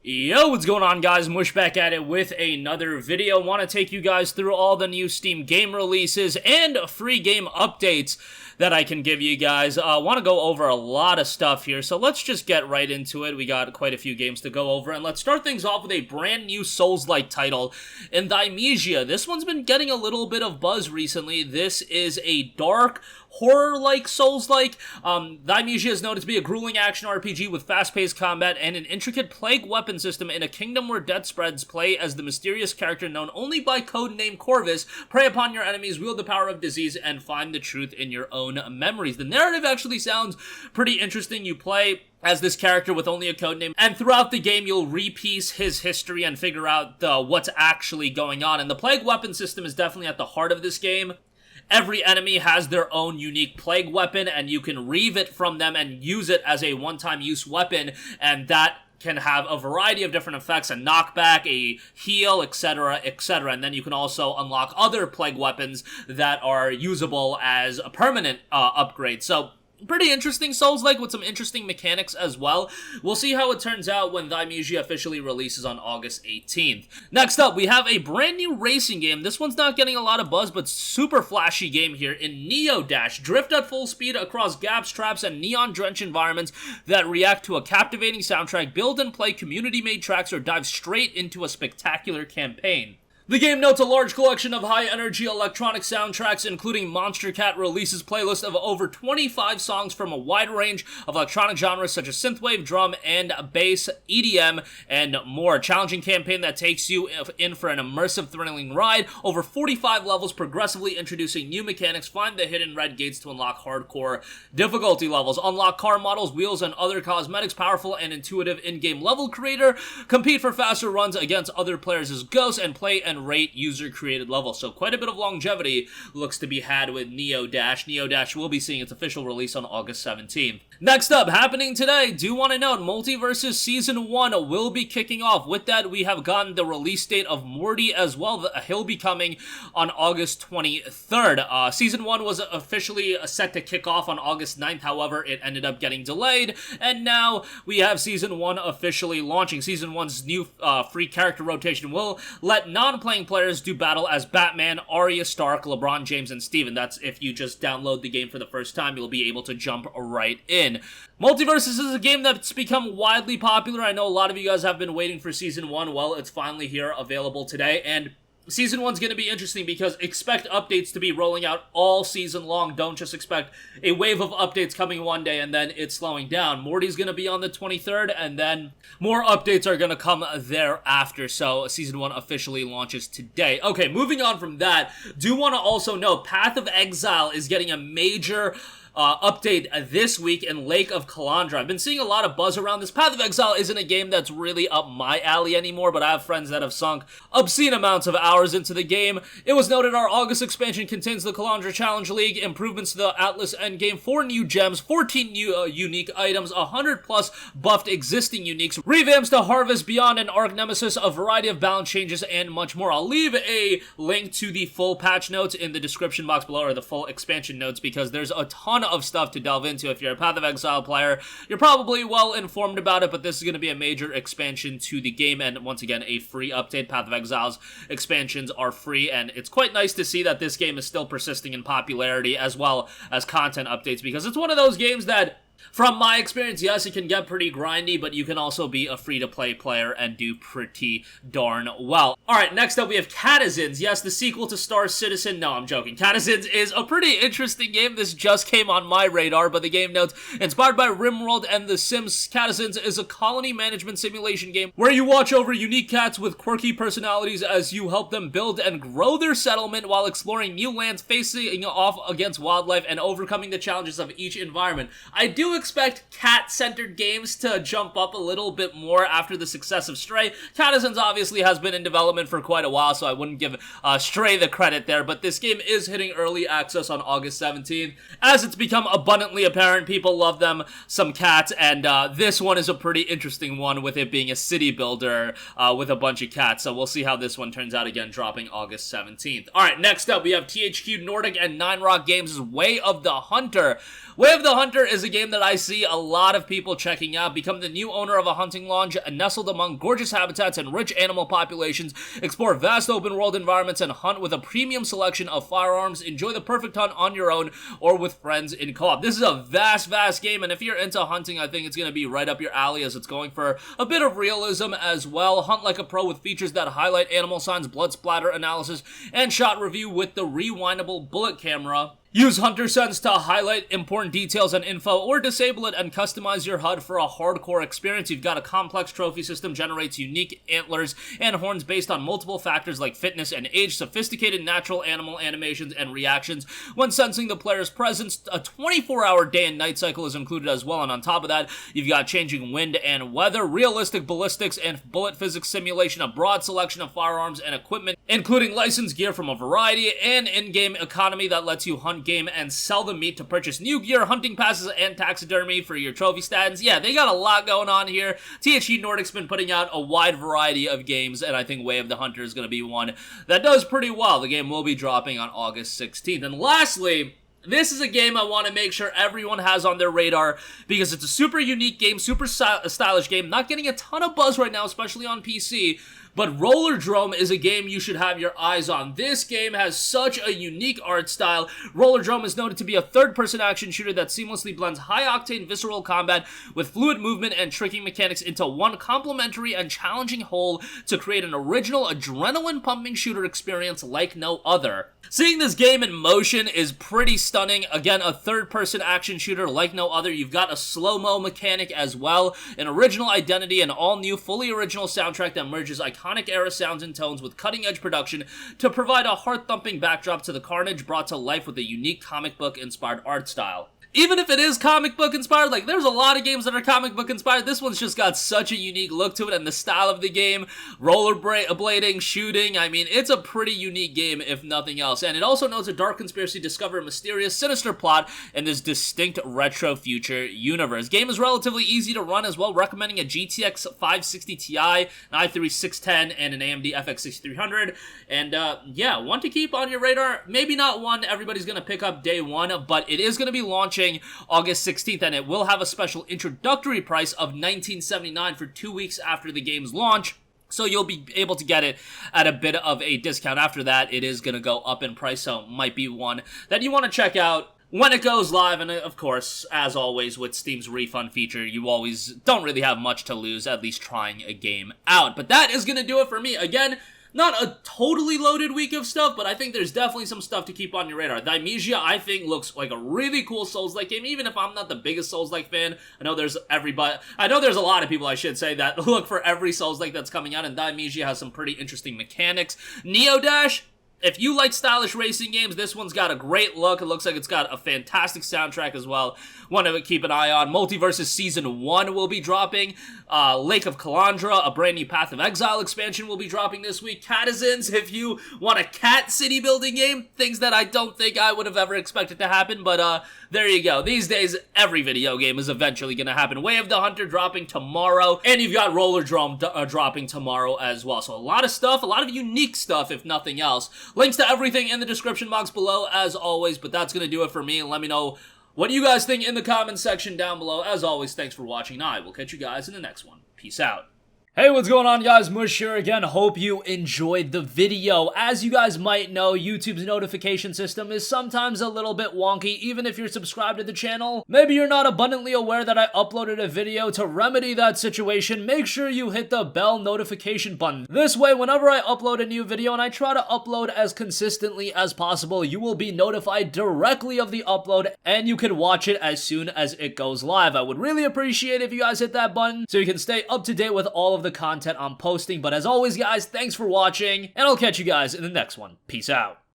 Yo, what's going on, guys? Mush back at it with another video. Want to take you guys through all the new Steam game releases and free game updates that I can give you guys. Want to go over a lot of stuff here, so let's just get right into it. We got quite a few games to go over, and let's start things off with a brand new Souls-like title in Thymesia. This one's been getting a little bit of buzz recently. This is a dark, horror-like Souls-like. Thymesia is known to be a grueling action RPG with fast-paced combat and an intricate plague weapon system in a kingdom where death spreads. Play as the mysterious character known only by codename Corvus, prey upon your enemies, wield the power of disease, and find the truth in your own memories. The narrative actually sounds pretty interesting. You play as this character with only a codename, and throughout the game you'll repiece his history and figure out what's actually going on. And the plague weapon system is definitely at the heart of this game. Every enemy has their own unique plague weapon, and you can reave it from them and use it as a one-time use weapon, and that can have a variety of different effects: a knockback, a heal, etc., etc. And then you can also unlock other plague weapons that are usable as a permanent upgrade. So pretty interesting Souls-like with some interesting mechanics as well. We'll see how it turns out when Thymesia officially releases on August 18th. Next up, we have a brand new racing game. This one's not getting a lot of buzz, but super flashy game here in Neodash. Drift at full speed across gaps, traps, and neon-drenched environments that react to a captivating soundtrack, build and play community-made tracks, or dive straight into a spectacular campaign. The game notes a large collection of high-energy electronic soundtracks, including Monster Cat releases playlist of over 25 songs from a wide range of electronic genres such as synthwave, drum, and bass, EDM, and more. Challenging campaign that takes you in for an immersive, thrilling ride. Over 45 levels, progressively introducing new mechanics. Find the hidden red gates to unlock hardcore difficulty levels. Unlock car models, wheels, and other cosmetics. Powerful and intuitive in-game level creator. Compete for faster runs against other players as ghosts, and play and rate user-created levels. So quite a bit of longevity looks to be had with Neodash. Neodash will be seeing its official release on August 17th. Next up, happening today, do want to note, Multiversus Season 1 will be kicking off. With that, we have gotten the release date of Morty as well. He'll be coming on August 23rd. Season 1 was officially set to kick off on August 9th, however, it ended up getting delayed, and now we have Season 1 officially launching. Season 1's new free character rotation will let non-playing players do battle as Batman, Arya Stark, LeBron James, and Steven. That's if you just download the game for the first time, you'll be able to jump right in. Multiversus is a game that's become widely popular. I know a lot of you guys have been waiting for Season 1. Well, it's finally here, available today, and Season 1's going to be interesting because expect updates to be rolling out all season long. Don't just expect a wave of updates coming one day and then it's slowing down. Morty's going to be on the 23rd, and then more updates are going to come thereafter. So Season 1 officially launches today. Okay, moving on from that, do want to also note Path of Exile is getting a major update this week in Lake of Kalandra. I've been seeing a lot of buzz around this. Path of Exile isn't a game that's really up my alley anymore, but I have friends that have sunk obscene amounts of hours into the game. It was noted our August expansion contains the Kalandra Challenge League, improvements to the Atlas endgame, 4 new gems, 14 new unique items, 100 plus buffed existing uniques, revamps to Harvest Beyond and Arc Nemesis, a variety of balance changes, and much more. I'll leave a link to the full patch notes in the description box below, or the full expansion notes, because there's a ton of stuff to delve into. If you're a Path of Exile player, you're probably well informed about it, but this is going to be a major expansion to the game, and once again, a free update. Path of Exile's expansions are free, and it's quite nice to see that this game is still persisting in popularity as well as content updates, because it's one of those games that, from my experience, yes, it can get pretty grindy, but you can also be a free-to-play player and do pretty darn well. Alright, next up we have Catizens. Yes, the sequel to Star Citizen. No, I'm joking. Catizens is a pretty interesting game. This just came on my radar, but the game notes, inspired by RimWorld and The Sims, Catizens is a colony management simulation game where you watch over unique cats with quirky personalities as you help them build and grow their settlement while exploring new lands, facing off against wildlife, and overcoming the challenges of each environment. I do expect cat-centered games to jump up a little bit more after the success of Stray. Catizens obviously has been in development for quite a while, so I wouldn't give Stray the credit there, but this game is hitting early access on August 17th. As it's become abundantly apparent, people love them some cats, and this one is a pretty interesting one, with it being a city builder with a bunch of cats, so we'll see how this one turns out, again, dropping August 17th. Alright, next up, we have THQ Nordic and 9 Rock Games' Way of the Hunter. Way of the Hunter is a game that I see a lot of people checking out. Become the new owner of a hunting lodge nestled among gorgeous habitats and rich animal populations. Explore vast open world environments and hunt with a premium selection of firearms. Enjoy the perfect hunt on your own or with friends in co-op. This is a vast game, and if you're into hunting, I think it's going to be right up your alley, as it's going for a bit of realism as well. Hunt like a pro with features that highlight animal signs, blood splatter analysis, and shot review with the rewindable bullet camera. Use Hunter Sense to highlight important details and info, or disable it and customize your HUD for a hardcore experience. You've got a complex trophy system, generates unique antlers and horns based on multiple factors like fitness and age, sophisticated natural animal animations and reactions when sensing the player's presence. A 24-hour day and night cycle is included as well, and on top of that, you've got changing wind and weather, realistic ballistics and bullet physics simulation, a broad selection of firearms and equipment, including licensed gear from a variety, and in-game economy that lets you hunt game and sell the meat to purchase new gear, hunting passes, and taxidermy for your trophy stands. Yeah, they got a lot going on here. THQ Nordic's been putting out a wide variety of games, and I think Way of the Hunter is going to be one that does pretty well. The game will be dropping on August 16th. And lastly, this is a game I want to make sure everyone has on their radar because it's a super unique game, super stylish game, not getting a ton of buzz right now, especially on PC. But Rollerdrome is a game you should have your eyes on. This game has such a unique art style. Rollerdrome is noted to be a third-person action shooter that seamlessly blends high-octane visceral combat with fluid movement and tricking mechanics into one complementary and challenging whole to create an original adrenaline-pumping shooter experience like no other. Seeing this game in motion is pretty stunning. Again, a third-person action shooter like no other. You've got a slow-mo mechanic as well, an original identity, an all-new, fully original soundtrack that merges iconic era sounds and tones with cutting-edge production to provide a heart-thumping backdrop to the carnage brought to life with a unique comic book-inspired art style. Even if it is comic book inspired, like there's a lot of games that are comic book inspired, this one's just got such a unique look to it, and the style of the game, rollerblading, shooting, I mean, it's a pretty unique game if nothing else. And it also knows a dark conspiracy, discover a mysterious, sinister plot in this distinct retro future universe. Game is relatively easy to run as well, recommending a GTX 560 Ti, an i3 610, and an AMD FX 6300. And yeah, one to keep on your radar. Maybe not one everybody's gonna pick up day one, but it is gonna be launching August 16th, and it will have a special introductory price of $19.79 for 2 weeks after the game's launch. So you'll be able to get it at a bit of a discount. After that, it is going to go up in price, so might be one that you want to check out when it goes live. And of course, as always with Steam's refund feature, you always don't really have much to lose, at least trying a game out. But that is going to do it for me. Again, not a totally loaded week of stuff, but I think there's definitely some stuff to keep on your radar. Thymesia, I think, looks like a really cool Souls-like game, even if I'm not the biggest Souls-like fan. I know there's a lot of people, I should say, that look for every Souls-like that's coming out, and Thymesia has some pretty interesting mechanics. Neodash, if you like stylish racing games, this one's got a great look. It looks like it's got a fantastic soundtrack as well. One to keep an eye on. Multiversus Season 1 will be dropping. Lake of Kalandra, a brand new Path of Exile expansion, will be dropping this week. Catizens, if you want a cat city building game, things that I don't think I would have ever expected to happen, but there you go. These days, every video game is eventually going to happen. Way of the Hunter dropping tomorrow, and you've got Rollerdrome dropping tomorrow as well. So a lot of stuff, a lot of unique stuff, if nothing else. Links to everything in the description box below, as always, but that's going to do it for me, and let me know what you guys think in the comments section down below. As always, thanks for watching, and I will catch you guys in the next one. Peace out. Hey, what's going on, guys? Mush here again. Hope you enjoyed the video. As you guys might know, YouTube's notification system is sometimes a little bit wonky, even if you're subscribed to the channel. Maybe you're not abundantly aware that I uploaded a video. To remedy that situation, make sure you hit the bell notification button. This way, whenever I upload a new video, and I try to upload as consistently as possible, you will be notified directly of the upload, and you can watch it as soon as it goes live. I would really appreciate it if you guys hit that button so you can stay up to date with all of the content I'm posting. But as always, guys, thanks for watching, and I'll catch you guys in the next one. Peace out.